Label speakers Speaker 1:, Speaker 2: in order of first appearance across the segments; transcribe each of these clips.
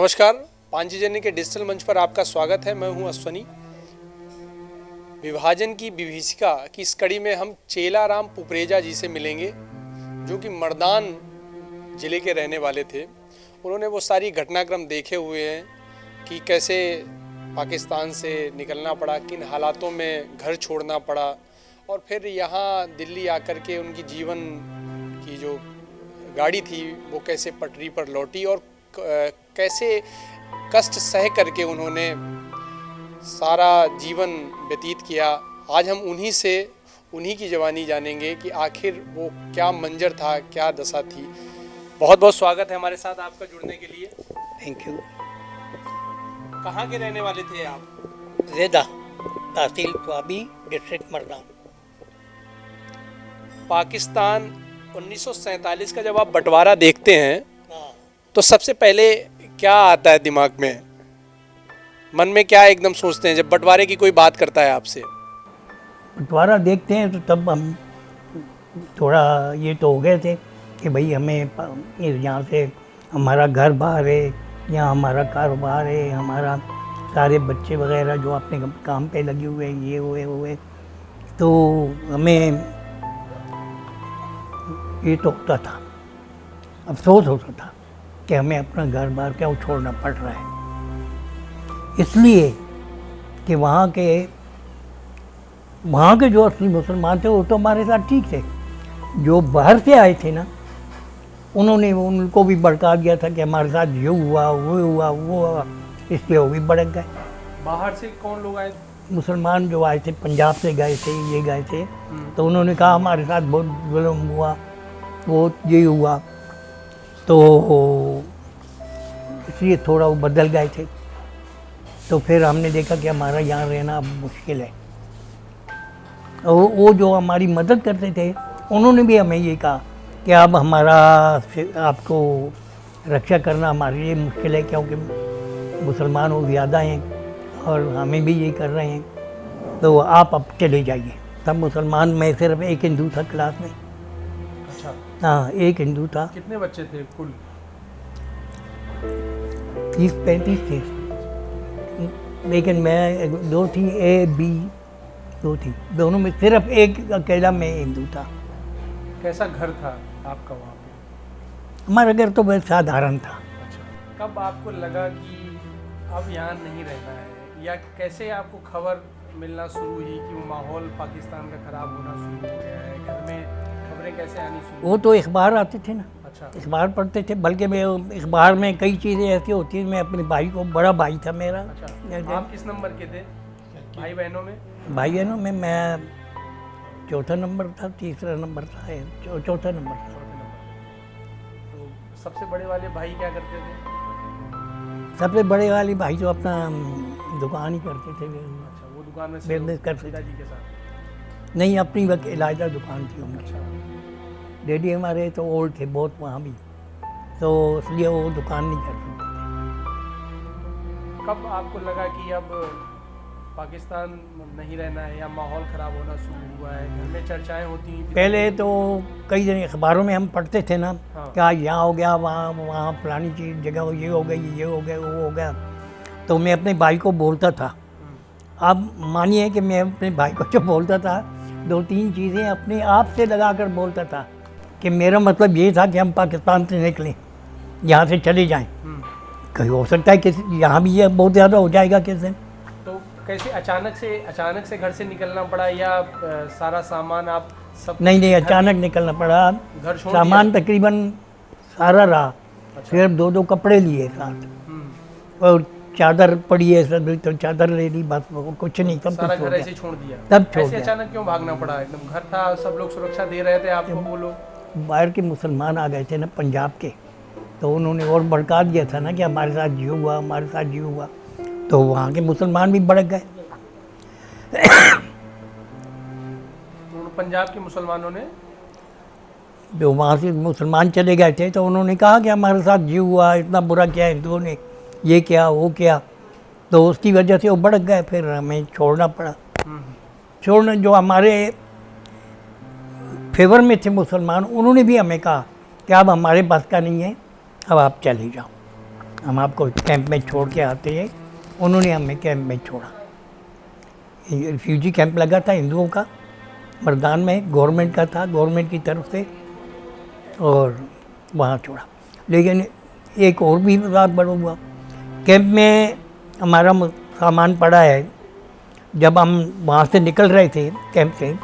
Speaker 1: नमस्कार, पांचजन्य के डिजिटल मंच पर आपका स्वागत है। मैं हूं अश्वनी। विभाजन की विभीषिका की इस कड़ी में हम चेलाराम पुपरेजा जी से मिलेंगे, जो कि मर्दान ज़िले के रहने वाले थे। उन्होंने वो सारी घटनाक्रम देखे हुए हैं कि कैसे पाकिस्तान से निकलना पड़ा, किन हालातों में घर छोड़ना पड़ा और फिर यहाँ दिल्ली आकर के उनकी जीवन की जो गाड़ी थी वो कैसे पटरी पर लौटी और कैसे कष्ट सह करके उन्होंने सारा जीवन व्यतीत किया। आज हम उन्हीं की जवानी जानेंगे कि आखिर वो क्या मंजर था, क्या दशा थी। बहुत बहुत स्वागत है हमारे साथ आपका जुड़ने के लिए।
Speaker 2: Thank you.
Speaker 1: कहाँ के रहने वाले थे आप?
Speaker 2: ज़ेदा, तहसील ख्वाबी, डिस्ट्रिक्ट मर्दान।
Speaker 1: पाकिस्तान 1947 का जब आप बंटवारा देखते हैं तो सबसे पहले क्या आता है दिमाग में, मन में क्या एकदम सोचते हैं जब बंटवारे की कोई बात करता है आपसे?
Speaker 2: बंटवारा देखते हैं तो तब हम थोड़ा ये तो हो गए थे कि भाई हमें यहाँ से हमारा घर बाहर है, यहाँ हमारा कारोबार है, हमारा सारे बच्चे वगैरह जो अपने काम पे लगे हुए हैं, ये हुए तो हमें ये तो होता था, अफसोस होता था कि हमें अपना घर बार क्या छोड़ना पड़ रहा है। इसलिए कि वहाँ के जो असली मुसलमान थे वो तो हमारे साथ ठीक थे। जो बाहर से आए थे ना, उन्होंने उनको भी भड़का दिया था कि हमारे साथ ये हुआ वो हुआ, इसलिए वो भी भड़क गए।
Speaker 1: बाहर से कौन लोग आए?
Speaker 2: मुसलमान जो आए थे, पंजाब से गए थे, ये गए थे, तो उन्होंने कहा हमारे साथ बहुत जुल्म हुआ, वो ये हुआ, तो इसलिए थोड़ा वो बदल गए थे। तो फिर हमने देखा कि हमारा यहाँ रहना अब मुश्किल है। और वो जो हमारी मदद करते थे उन्होंने भी हमें ये कहा कि अब हमारा आपको रक्षा करना हमारे लिए मुश्किल है, क्योंकि मुसलमान वो ज़्यादा हैं और हमें भी ये कर रहे हैं, तो आप अब चले जाइए। तब मुसलमान में सिर्फ एक हिंदू था क्लास में।
Speaker 1: अच्छा।
Speaker 2: हाँ, एक हिंदू था।
Speaker 1: कितने बच्चे थे कुल?
Speaker 2: 30-35 थे, लेकिन मैं दो थी, ए बी दो थी, दोनों में सिर्फ एक अकेला मैं हिंदू था।
Speaker 1: कैसा घर था आपका वहाँ पे?
Speaker 2: हमारा घर तो बहुत साधारण था।
Speaker 1: अच्छा। कब आपको लगा कि अब यहाँ नहीं रहना है, या कैसे आपको खबर मिलना शुरू हुई कि वो माहौल पाकिस्तान का ख़राब होना शुरू हो गया है? घर में खबरें कैसे आनी शुरू?
Speaker 2: वो तो अखबार आते थे ना।
Speaker 1: अच्छा।
Speaker 2: अखबार पढ़ते थे, बल्कि मैं अखबार में कई चीज़ें ऐसी होती हैं। मैं अपने भाई को, बड़ा भाई था मेरा।
Speaker 1: अच्छा। आप किस नंबर के थे भाई बहनों में?
Speaker 2: भाई बहनों में मैं चौथा नंबर था, तीसरा नंबर था, चौथा नंबर था।
Speaker 1: तो सबसे बड़े वाले भाई क्या करते थे?
Speaker 2: सबसे बड़े वाले भाई तो अपना दुकान ही करते थे।
Speaker 1: अच्छा, वो दुकान में
Speaker 2: बिजनेस करते थे।
Speaker 1: पिताजी के साथ?
Speaker 2: नहीं, अपनी इलायदा दुकान थी उनकी।
Speaker 1: अच्छा।
Speaker 2: डैडी हमारे तो ओल्ड थे बहुत वहाँ भी, तो इसलिए वो दुकान नहीं कर सकते थे।
Speaker 1: कब आपको लगा कि अब पाकिस्तान नहीं रहना है या माहौल ख़राब होना शुरू हुआ है? घर में चर्चाएं होती हैं?
Speaker 2: पहले तो कई दिन अखबारों में हम पढ़ते थे ना।
Speaker 1: हाँ।
Speaker 2: क्या यहाँ हो गया, वहाँ फलानी चीज़ जगह ये हो गई, ये हो गया, वो हो गया, तो मैं अपने भाई को बोलता था। अब मानिए कि मैं अपने भाई को जो बोलता था, 2-3 चीज़ें अपने आप से लगा कर बोलता था कि मेरा मतलब ये था कि हम पाकिस्तान से निकलें, यहाँ से चले जाएं। कहीं हो सकता है कि यहाँ भी ये बहुत ज़्यादा हो जाएगा किस दिन।
Speaker 1: तो कैसे अचानक से घर से निकलना पड़ा, या सारा सामान आप सब?
Speaker 2: नहीं, अचानक निकलना पड़ा।
Speaker 1: घर छोड़
Speaker 2: सामान तकरीबन सारा रहा।
Speaker 1: अच्छा।
Speaker 2: सिर्फ 2 कपड़े लिए साथ और चादर पड़ी है सब, तो चादर ले ली, बस कुछ नहीं, सब
Speaker 1: सारा
Speaker 2: कुछ
Speaker 1: घर ऐसे छोड़ दिया?
Speaker 2: तब छोड़
Speaker 1: ऐसे
Speaker 2: दिया।
Speaker 1: अचानक क्यों भागना पड़ा? एकदम घर था, सब लोग सुरक्षा दे रहे थे आपको, वो लोग?
Speaker 2: बाहर के मुसलमान आ गए थे ना पंजाब के, तो उन्होंने और भड़का दिया था ना कि हमारे साथ ये हुआ, हमारे साथ ये हुआ, तो वहाँ के मुसलमान भी भड़क गए।
Speaker 1: पंजाब के मुसलमानों ने,
Speaker 2: जो वहाँ से मुसलमान चले गए थे, तो उन्होंने कहा कि हमारे साथ ये हुआ, इतना बुरा किया हिंदुओं ने, ये किया वो किया, तो उसकी वजह से वो भड़क गए। फिर हमें छोड़ना पड़ा। छोड़ना, जो हमारे फेवर में थे मुसलमान, उन्होंने भी हमें कहा कि अब हमारे बस का नहीं है, अब आप चले जाओ। हम आपको कैंप में छोड़ के आते हैं। उन्होंने हमें कैंप में छोड़ा। रिफ्यूजी कैंप लगा था हिंदुओं का मर्दान में, गवर्नमेंट का था, गवर्नमेंट की तरफ से, और वहाँ छोड़ा। लेकिन एक और भी बात बड़ा हुआ, कैंप में हमारा सामान पड़ा है। जब हम वहाँ से निकल रहे थे कैंप से,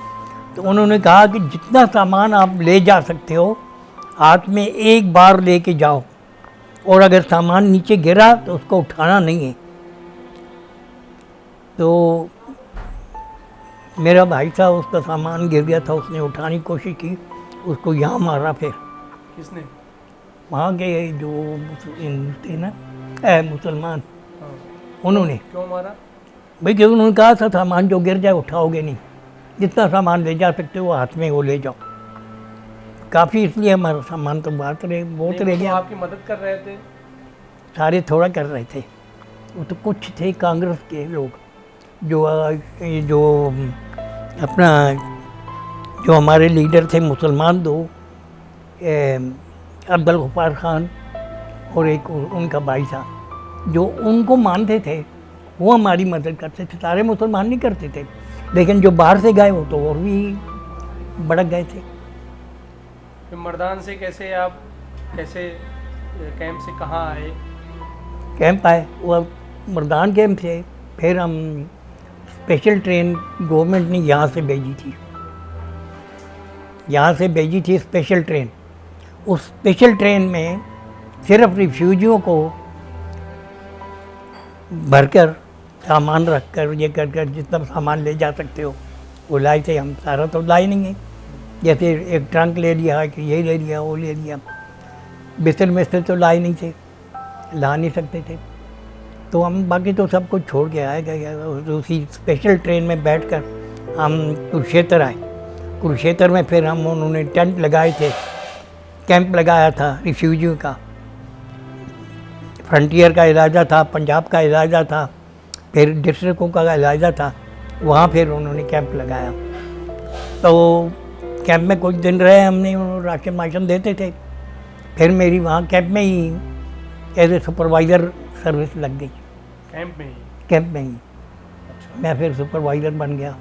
Speaker 2: तो उन्होंने कहा कि जितना सामान आप ले जा सकते हो हाथ में एक बार लेके जाओ, और अगर सामान नीचे गिरा तो उसको उठाना नहीं है। तो मेरा भाई था, उसका सामान गिर गया था, उसने उठाने की कोशिश की, उसको यहाँ मारा। फिर
Speaker 1: किसने?
Speaker 2: वहाँ के जो हिंदू थे ना, मुसलमान,
Speaker 1: हाँ।
Speaker 2: उन्होंने।
Speaker 1: क्यों मारा?
Speaker 2: भाई क्योंकि उन्होंने कहा था सामान जो गिर जाए उठाओगे नहीं, जितना सामान ले जा सकते हो हाथ में वो ले जाओ। काफ़ी, इसलिए हमारा सामान तो बहुत रह गया।
Speaker 1: आपकी मदद कर रहे थे?
Speaker 2: सारे थोड़ा कर रहे थे, वो तो कुछ थे कांग्रेस के लोग, जो अपना जो हमारे लीडर थे मुसलमान दो, अब्दुल गफ्फार खान और एक उनका भाई था, जो उनको मानते थे वो हमारी मदद करते थे। सारे मुसलमान नहीं करते थे, लेकिन जो बाहर से गए वो तो और भी भड़क गए थे।
Speaker 1: फिर मर्दान से कैसे कैंप से कहाँ आए?
Speaker 2: कैंप आए वो मर्दान कैंप से, फिर हम स्पेशल ट्रेन गवर्नमेंट ने यहाँ से भेजी थी स्पेशल ट्रेन। उस स्पेशल ट्रेन में सिर्फ रिफ्यूजियों को भरकर, सामान रखकर, ये कर जितना सामान ले जा सकते हो वो लाए थे। हम सारा तो लाए नहीं है, जैसे एक ट्रंक ले लिया कि ये ले लिया वो ले लिया, बिस्तर तो लाए नहीं थे, ला नहीं सकते थे। तो हम बाकी तो सब कुछ छोड़ के आए गए। उसी स्पेशल ट्रेन में बैठकर हम कुरुक्षेत्र आए। कुरुक्षेत्र में फिर हम उन्होंने टेंट लगाए थे, कैंप लगाया था रिफ्यूजियों का। फ्रंटियर का इलाजा था, पंजाब का इलाजा था, फिर डिस्ट्रिक्टों का इलाजा था, वहाँ फिर उन्होंने कैंप लगाया। तो कैंप में कुछ दिन रहे हमने, राशन वाशन देते थे। फिर मेरी वहाँ कैंप में ही एज ए सुपरवाइज़र सर्विस लग गई। कैंप में ही मैं फिर सुपरवाइज़र बन गया।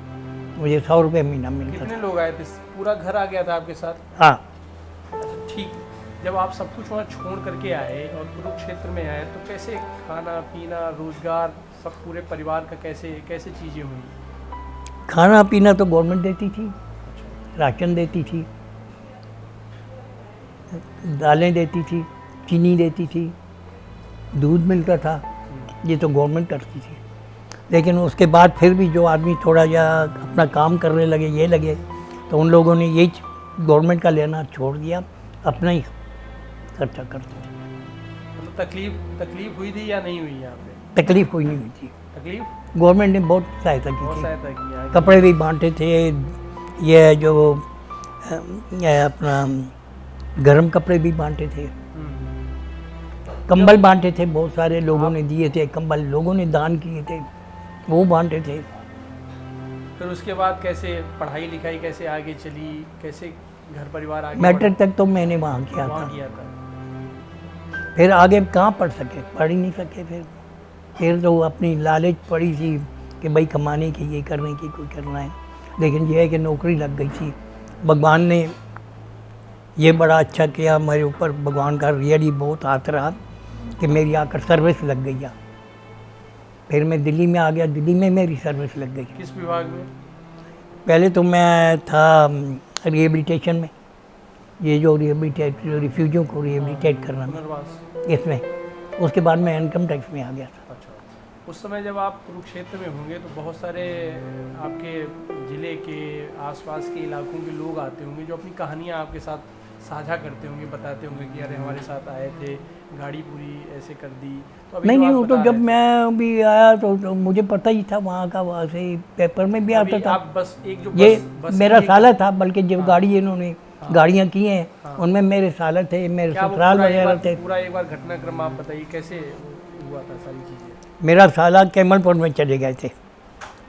Speaker 2: मुझे 100 रुपये महीना मिलता था।
Speaker 1: कितने लोग आए थे? पूरा घर आ गया था आपके साथ?
Speaker 2: हाँ।
Speaker 1: अच्छा, ठीक। जब आप सब कुछ वहाँ छोड़ करके आए और कुरुक्षेत्र में आए, तो कैसे खाना पीना, रोजगार, सब पूरे परिवार का कैसे चीज़ें हुई?
Speaker 2: खाना पीना तो गवर्नमेंट देती थी, राशन देती थी, दालें देती थी, चीनी देती थी, दूध मिलता था, ये तो गवर्नमेंट करती थी। लेकिन उसके बाद फिर भी जो आदमी थोड़ा या अपना काम करने लगे, ये लगे, तो उन लोगों ने यही गवर्नमेंट का लेना छोड़ दिया, अपना ही खर्चा करते थे।
Speaker 1: मतलब तकलीफ हुई थी या नहीं हुई यहाँ पे?
Speaker 2: तकलीफ कोई नहीं हुई थी।
Speaker 1: तकलीफ
Speaker 2: गवर्नमेंट ने बहुत सहायता की
Speaker 1: बहुत
Speaker 2: थी।
Speaker 1: सहायता की।
Speaker 2: कपड़े भी बांटे थे, ये जो अपना गर्म कपड़े भी बांटे थे, कंबल बांटे थे, बहुत सारे लोगों ने दिए थे कंबल, लोगों ने दान किए थे, वो बांटे थे।
Speaker 1: फिर उसके बाद कैसे पढ़ाई लिखाई कैसे आगे चली, कैसे घर परिवार आगे?
Speaker 2: मैट्रिक तक तो मैंने वहाँ किया था। फिर आगे कहाँ पढ़ सके, पढ़ ही नहीं सके। फिर तो अपनी लालच पड़ी थी कि भाई कमाने की, ये करने की, कोई करना है। लेकिन यह है कि नौकरी लग गई थी। भगवान ने ये बड़ा अच्छा किया मेरे ऊपर, भगवान का रियली बहुत हाथ रहा कि मेरी आकर सर्विस लग गई। फिर मैं दिल्ली में आ गया, दिल्ली में मेरी सर्विस लग गई।
Speaker 1: किस विभाग में?
Speaker 2: पहले तो मैं था रिहेबिलिटेशन में, ये जो रिफ्यूजियों को रिहेबिलिटेट करना इसमें। उसके बाद मैं इनकम टैक्स में आ गया था।
Speaker 1: अच्छा, उस समय जब आप कुरुक्षेत्र में होंगे तो बहुत सारे आपके ज़िले के आसपास के इलाकों के लोग आते होंगे जो अपनी कहानियाँ आपके साथ साझा करते होंगे, बताते होंगे कि अरे हमारे साथ आए थे, गाड़ी पूरी ऐसे कर दी। तो
Speaker 2: नहीं, वो तो जब मैं भी आया तो मुझे पता ही था वहाँ का, वहाँ से पेपर में भी आता था।
Speaker 1: बस एक जो
Speaker 2: ये मेरा साला था, बल्कि जब गाड़ी इन्होंने गाड़ियाँ की हैं उनमें मेरे साले थे, मेरे ससुराल वगैरह थे।
Speaker 1: पूरा एक बार घटनाक्रम आप बताइए, कैसे हुआ था सारी चीज़ें?
Speaker 2: मेरा साला केमलपुर में चले गए थे।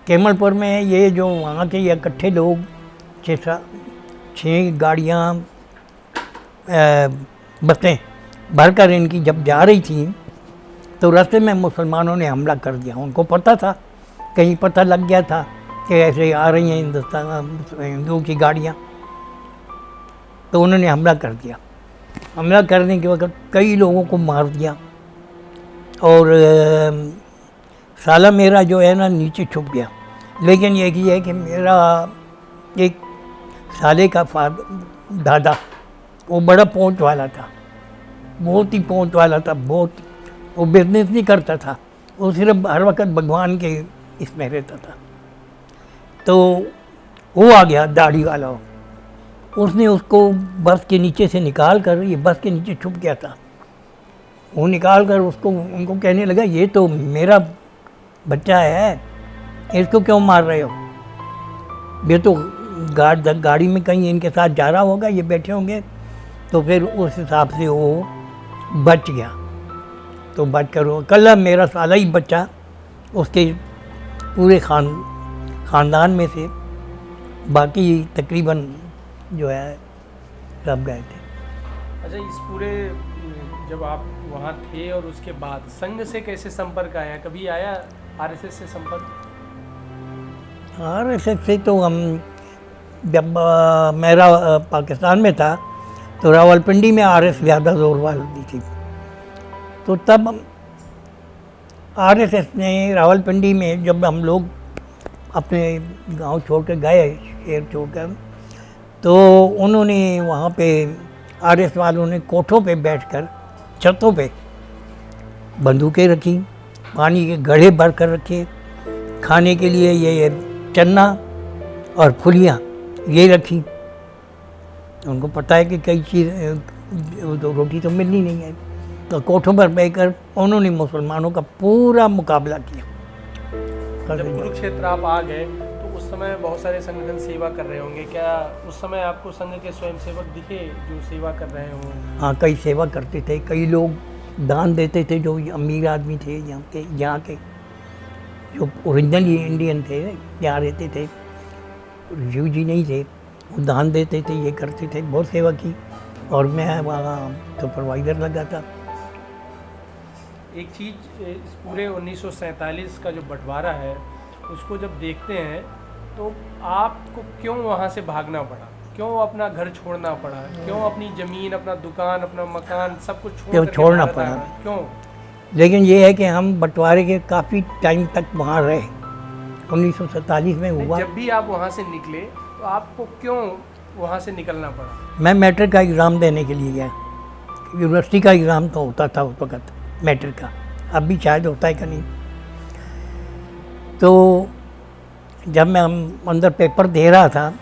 Speaker 2: केमलपुर में ये जो वहाँ के इकट्ठे लोग 6 गाड़ियाँ बसें भरकर इनकी जब जा रही थी तो रास्ते में मुसलमानों ने हमला कर दिया। उनको पता था, कहीं पता लग गया था कि ऐसे आ रही हैं हिंदुओं की गाड़ियाँ, तो उन्होंने हमला कर दिया। हमला करने के वक्त कई लोगों को मार दिया और साला मेरा जो है ना नीचे छुप गया। लेकिन ये है कि मेरा एक साले का दादा वो बड़ा पहुंच वाला था, बहुत ही पहुंच वाला था, बहुत। वो बिजनेस नहीं करता था, वो सिर्फ हर वक्त भगवान के इसमें रहता था। तो वो आ गया दाढ़ी वाला, उसने उसको बस के नीचे से निकाल कर, ये बस के नीचे छुप गया था, वो निकाल कर उसको उनको कहने लगा ये तो मेरा बच्चा है, इसको क्यों मार रहे हो? ये तो गाड़ी में कहीं इनके साथ जा रहा होगा, ये बैठे होंगे। तो फिर उस हिसाब से वो बच गया। तो बच कर वो कल मेरा साला ही बच्चा उसके पूरे ख़ानदान में से, बाकी तकरीबन जो है सब गए थे।
Speaker 1: अच्छा, इस पूरे जब आप वहाँ थे और उसके बाद संघ से कैसे संपर्क आया? कभी आया आरएसएस से संपर्क?
Speaker 2: आरएसएस से तो हम जब मेरा पाकिस्तान में था तो रावलपिंडी में आरएस ज़्यादा जोर वाली थी। तो तब आरएसएस ने रावलपिंडी में जब हम लोग अपने गांव छोड़ कर गए, शहर छोड़ कर, तो उन्होंने वहाँ पे आरएस वालों ने कोठों पे बैठकर छतों पे बंदूकें रखी, पानी के घड़े भर कर रखे, खाने के लिए ये चन्ना और फुलियाँ ये रखी। उनको पता है कि कई चीज़ तो रोटी तो मिलनी नहीं है, तो कोठों पर बैठकर उन्होंने मुसलमानों का पूरा मुकाबला किया।
Speaker 1: जब कुरुक्षेत्र आप आ गए तो उस समय बहुत सारे संगठन सेवा कर रहे होंगे, क्या उस समय आपको संघ के स्वयंसेवक दिखे जो सेवा कर रहे हों?
Speaker 2: हाँ, कई सेवा करते थे, कई लोग दान देते थे जो अमीर आदमी थे यहाँ के जो ओरिजिनली इंडियन थे, यहाँ रहते थे, रिफ्यूजी नहीं थे, वो दान देते थे, ये करते थे, बहुत सेवा की। और मैं वहाँ सुपरवाइज़र लगा था।
Speaker 1: एक चीज़, इस पूरे 1947 का जो बंटवारा है उसको जब देखते हैं तो आपको क्यों वहाँ से भागना पड़ा? क्यों अपना घर छोड़ना पड़ा? क्यों अपनी ज़मीन, अपना दुकान, अपना मकान सब कुछ
Speaker 2: छोड़ना पड़ा?
Speaker 1: क्यों?
Speaker 2: लेकिन ये है कि हम बंटवारे के काफ़ी टाइम तक वहाँ रहे। 1947 में हुआ।
Speaker 1: जब भी आप वहाँ से निकले तो आपको क्यों वहाँ से निकलना पड़ा?
Speaker 2: मैं मैट्रिक का एग्ज़ाम देने के लिए गया। यूनिवर्सिटी का एग्ज़ाम तो होता था उस वक्त, मैट्रिक का, अब भी शायद होता है कि नहीं। तो जब मैं अंदर पेपर दे रहा था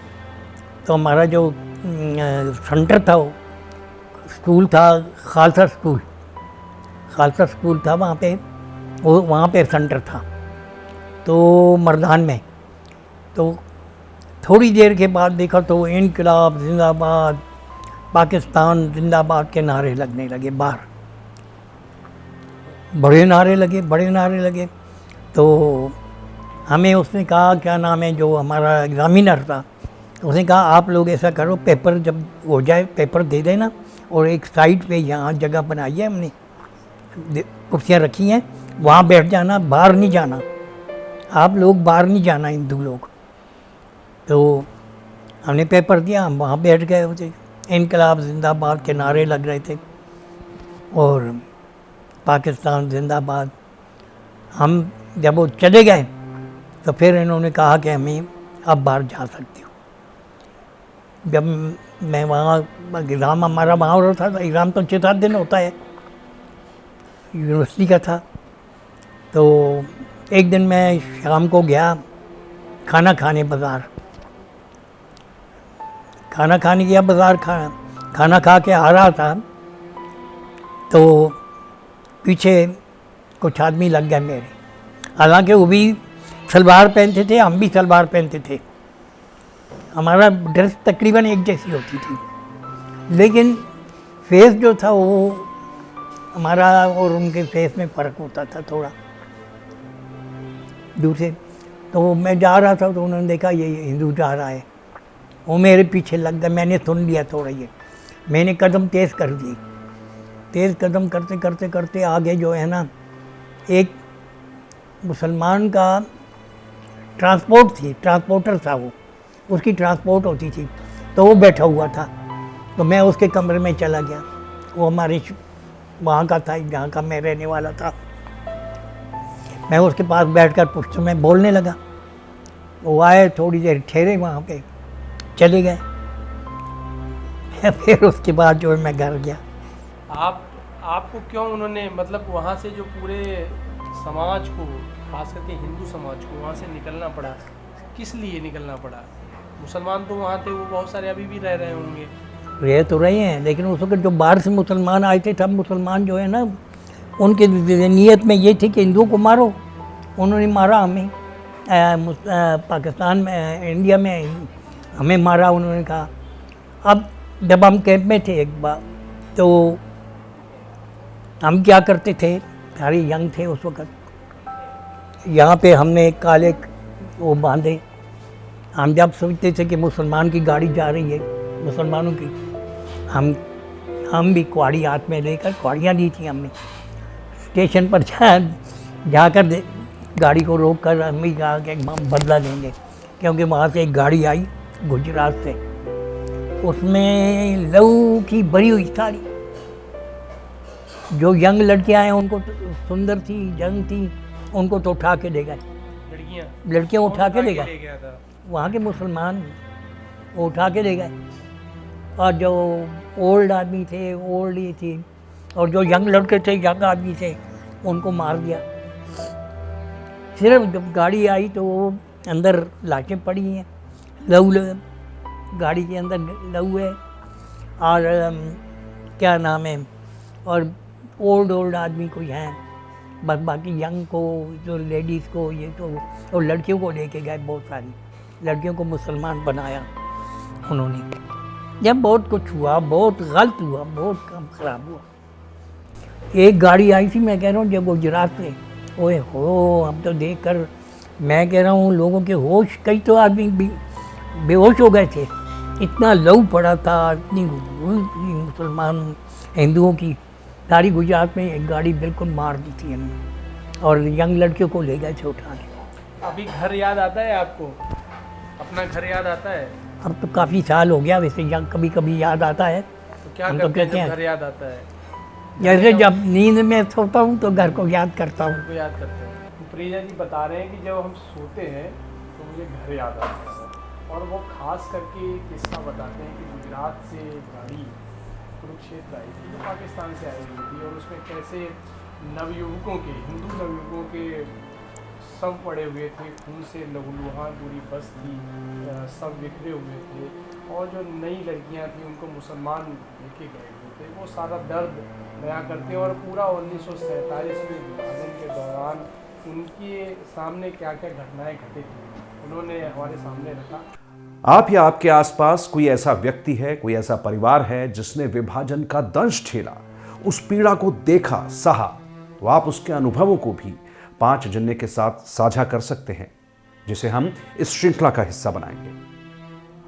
Speaker 2: तो हमारा जो सेंटर था, वो स्कूल था, खालसा स्कूल था वहाँ पे, वो वहाँ पे सेंटर था तो मर्दान में। तो थोड़ी देर के बाद देखा तो इनकलाब जिंदाबाद, पाकिस्तान जिंदाबाद के नारे लगने लगे बाहर, बड़े नारे लगे। तो हमें उसने कहा, क्या नाम है, जो हमारा एग्ज़ामिनर था, उसने कहा आप लोग ऐसा करो, पेपर जब हो जाए पेपर दे देना और एक साइड पे यहाँ जगह बनाई है हमने, कुर्सियाँ रखी हैं, वहाँ बैठ जाना, बाहर नहीं जाना, आप लोग बाहर नहीं जाना, हिंदू लोग। तो हमने पेपर दिया, हम वहाँ बैठ गए होते, इनकलाब जिंदाबाद के नारे लग रहे थे और पाकिस्तान जिंदाबाद। हम जब वो चले गए तो फिर इन्होंने कहा कि हमें अब बाहर जा सकते हो। जब मैं वहाँ एग्ज़ाम हमारा वहाँ हो रहा था, एग्ज़ाम तो 6-7 दिन होता है, यूनिवर्सिटी का था। तो एक दिन मैं शाम को गया खाना खाने बाज़ार, खाना खाने गया बाज़ार, खाना खा के आ रहा था तो पीछे कुछ आदमी लग गए मेरे। हालांकि वो भी सलवार पहनते थे, हम भी सलवार पहनते थे, हमारा ड्रेस तकरीबन एक जैसी होती थी, लेकिन फेस जो था वो हमारा और उनके फेस में फ़र्क होता था थोड़ा दूर से। तो मैं जा रहा था तो उन्होंने देखा ये हिंदू जा रहा है, वो मेरे पीछे लग गया। मैंने सुन लिया थोड़ा, ये मैंने कदम तेज़ कर दिए। तेज़ कदम करते करते करते आगे जो है ना एक मुसलमान का ट्रांसपोर्टर था वो, उसकी ट्रांसपोर्ट होती थी, तो वो बैठा हुआ था, तो मैं उसके कमरे में चला गया। वो हमारे वहाँ का था जहाँ का मैं रहने वाला था। मैं उसके पास बैठकर पुष्ट में बोलने लगा। वो आए, थोड़ी देर ठहरे वहाँ पे, चले गए। फिर उसके बाद जो है मैं घर गया।
Speaker 1: आपको क्यों उन्होंने, मतलब वहाँ से जो पूरे समाज को, खास करके हिंदू समाज को वहाँ से निकलना पड़ा, किस लिए निकलना पड़ा? मुसलमान तो वहाँ थे, वो बहुत सारे अभी भी रह रहे होंगे।
Speaker 2: रह तो रहे हैं, लेकिन उस वक्त जो बाहर से मुसलमान आए थे, तब मुसलमान जो है ना, उनकी नीयत में ये थी कि हिंदुओं को मारो। उन्होंने मारा हमें, पाकिस्तान में, इंडिया में हमें मारा। उन्होंने कहा, अब जब हम कैंप में थे एक बार, तो हम क्या करते थे, सारे यंग थे उस वक्त, यहाँ पे हमने काले वो बांधे। हम जब सोचते थे कि मुसलमान की गाड़ी जा रही है, मुसलमानों की, हम भी कुआड़ी हाथ में लेकर, कुआड़ियाँ दी थी हमने, स्टेशन पर जाकर गाड़ी को रोक कर हम भी कहा कि हम बदला लेंगे, क्योंकि वहाँ से एक गाड़ी आई गुजरात से, उसमें लहू की भरी हुई सारी जो यंग लड़कियाँ हैं, उनको तो सुंदर थी, यंग थी, उनको तो उठा के ले गए। लड़कियाँ उठा के ले गए, वहाँ के मुसलमान वो उठा के ले गए। और जो ओल्ड आदमी थे, ओल्ड ही थी, और जो यंग लड़के थे, यंग आदमी थे, उनको मार दिया। सिर्फ जब गाड़ी आई तो वो अंदर लाशें पड़ी हैं, लहू, गाड़ी के अंदर लहू है, और क्या नाम है, और ओल्ड आदमी कोई हैं, बस बाकी यंग को, जो लेडीज़ को, ये तो, और लड़कियों को लेके गए, बहुत सारी लड़कियों को मुसलमान बनाया उन्होंने। जब बहुत कुछ हुआ, बहुत गलत हुआ, बहुत काम खराब हुआ। एक गाड़ी आई थी, मैं कह रहा हूँ, जब गुजरात से, ओए हो, हम तो देख कर मैं कह रहा हूँ लोगों के होश, कई तो आदमी बेहोश हो गए थे, इतना लहू पड़ा था, इतनी मुसलमान हिंदुओं की सारी गुजरात में एक गाड़ी बिल्कुल मार दी थी हमने, और यंग लड़कियों को ले गए थे उठा के।
Speaker 1: अभी घर याद आता है आपको? अपना घर याद आता है?
Speaker 2: अब तो काफ़ी साल हो गया, वैसे कभी कभी याद आता है।
Speaker 1: तो क्या
Speaker 2: हम
Speaker 1: करते
Speaker 2: तो कहते
Speaker 1: हैं
Speaker 2: हैं,
Speaker 1: जब घर याद आता है?
Speaker 2: जैसे जब नींद में सोता हूँ तो घर को याद करता हूँ।
Speaker 1: घर को याद करते हैं। प्रिया जी बता रहे हैं कि जब हम सोते हैं तो मुझे घर याद आता है, और वो खास करके किस्सा बताते हैं कि गुजरात से गाड़ी कुरुक्षेत्र आई थी, जो पाकिस्तान से आई हुई थी, और उसमें कैसे नवयुवकों के, हिंदू नवयुवकों के सब पड़े हुए थे, खून से लहूलुहान पूरी बस थी, सब बिखरे हुए थे, और जो नई लड़कियां थी उनको मुसलमान लेके गए हुए थे। वो सारा दर्द बयां करते, और पूरा 1947 में विभाजन के दौरान उनके सामने क्या क्या घटनाएं घटी थी, उन्होंने हमारे सामने रखा।
Speaker 3: आप या आपके आसपास कोई ऐसा व्यक्ति है, कोई ऐसा परिवार है जिसने विभाजन का दंश झेला, उस पीड़ा को देखा, सहा, तो आप उसके अनुभवों को भी 5 जन्य के साथ साझा कर सकते हैं, जिसे हम इस श्रृंखला का हिस्सा बनाएंगे।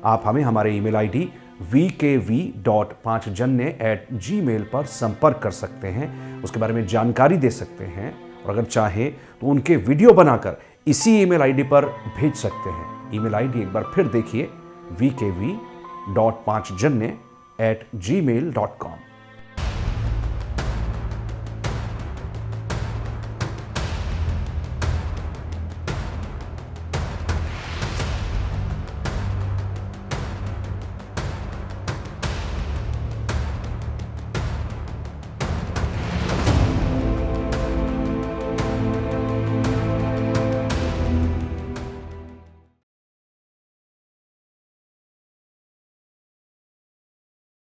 Speaker 3: आप हमें हमारे ईमेल आईडी vkv.5janya@gmail पर संपर्क कर सकते हैं, उसके बारे में जानकारी दे सकते हैं, और अगर चाहें तो उनके वीडियो बनाकर इसी ईमेल आईडी पर भेज सकते हैं। ईमेल आईडी एक बार फिर देखिए, vkv.5janya@gmail.com।